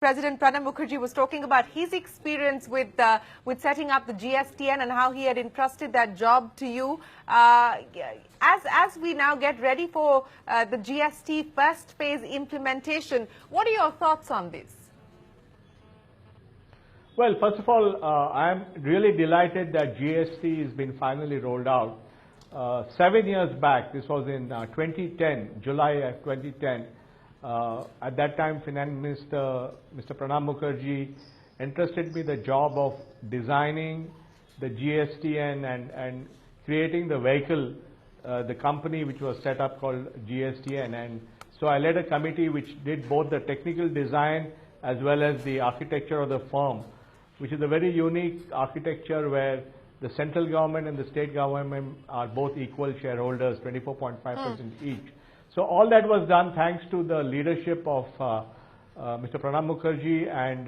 President Pranab Mukherjee was talking about his experience with setting up the GSTN and how he had entrusted that job to you. As we now get ready for the GST first phase implementation, what are your thoughts on this? Well, first of all, I am really delighted that GST has been finally rolled out. 7 years back, this was in 2010, July of 2010, at that time Finance Minister, Mr. Pranab Mukherjee, entrusted me the job of designing the GSTN and creating the vehicle, the company which was set up called GSTN. And so I led a committee which did both the technical design as well as the architecture of the firm, which is a very unique architecture where the central government and the state government are both equal shareholders, 24.5% each. So all that was done thanks to the leadership of Mr. Pranab Mukherjee and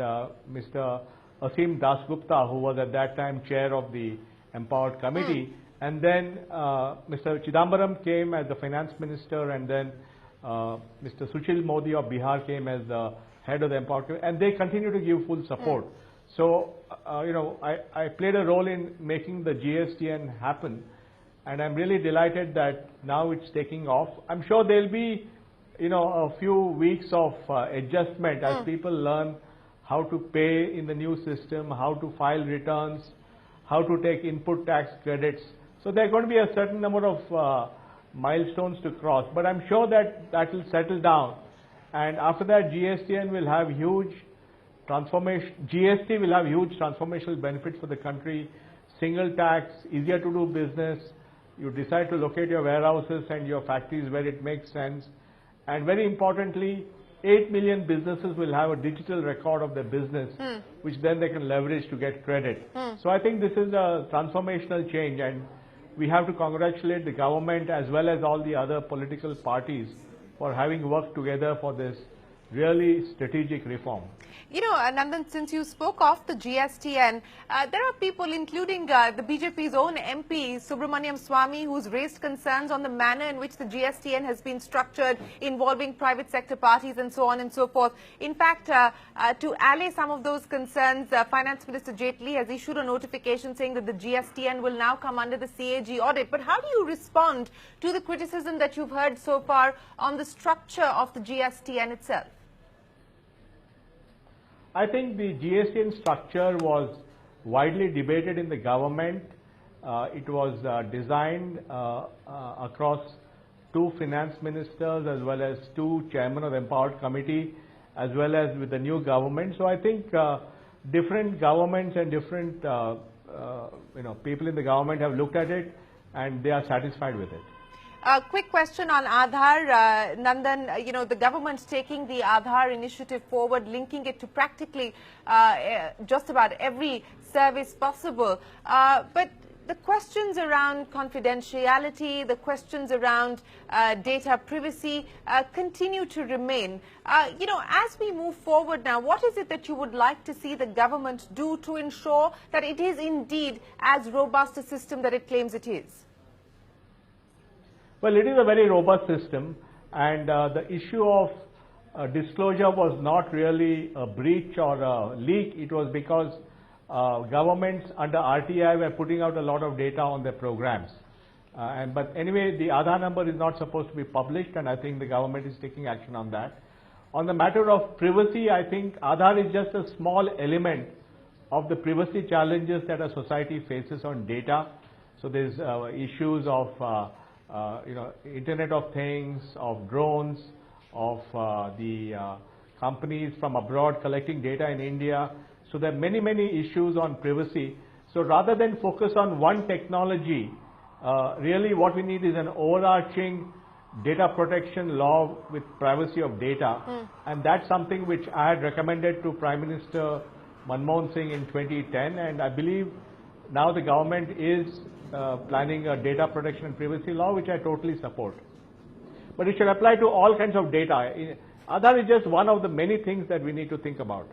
Mr. Asim Dasgupta, who was at that time chair of the Empowered Committee. And then Mr. Chidambaram came as the finance minister, and then Mr. Sushil Modi of Bihar came as the head of the Empowered Committee, and they continue to give full support. So, I played a role in making the GSTN happen, and I'm really delighted that now it's taking off. I'm sure there'll be, a few weeks of adjustment as people learn how to pay in the new system, how to file returns, how to take input tax credits. So there are going to be a certain number of milestones to cross, but I'm sure that that will settle down. And after that, GSTN will have huge GST will have huge transformational benefits for the country. Single tax, easier to do business. You decide to locate your warehouses and your factories where it makes sense. And very importantly, 8 million businesses will have a digital record of their business, which then they can leverage to get credit. So I think this is a transformational change, and we have to congratulate the government as well as all the other political parties for having worked together for this really strategic reform. Nandan, since you spoke of the GSTN, there are people, including the BJP's own MP, Subramaniam Swamy, who's raised concerns on the manner in which the GSTN has been structured, involving private sector parties and so on and so forth. In fact, to allay some of those concerns, Finance Minister Jaitley has issued a notification saying that the GSTN will now come under the CAG audit. But how do you respond to the criticism that you've heard so far on the structure of the GSTN itself? I think the GSTN structure was widely debated in the government. It was designed across 2 finance ministers as well as 2 chairmen of the Empowered Committee, as well as with the new government. So I think different governments and different people in the government have looked at it and they are satisfied with it. A quick question on Aadhaar, Nandan. The government's taking the Aadhaar initiative forward, linking it to practically just about every service possible. But the questions around confidentiality, the questions around data privacy continue to remain. As we move forward now, what is it that you would like to see the government do to ensure that it is indeed as robust a system that it claims it is? Well, it is a very robust system, and the issue of disclosure was not really a breach or a leak. It was because governments under RTI were putting out a lot of data on their programs. But anyway, the Aadhaar number is not supposed to be published, and I think the government is taking action on that. On the matter of privacy, I think Aadhaar is just a small element of the privacy challenges that a society faces on data. So there's issues of Internet of Things, of drones, of the companies from abroad collecting data in India. So there are many, many issues on privacy. So rather than focus on one technology, really what we need is an overarching data protection law with privacy of data. And that's something which I had recommended to Prime Minister Manmohan Singh in 2010, and I believe now the government is planning a data protection and privacy law, which I totally support. But it should apply to all kinds of data. Aadhaar is just one of the many things that we need to think about.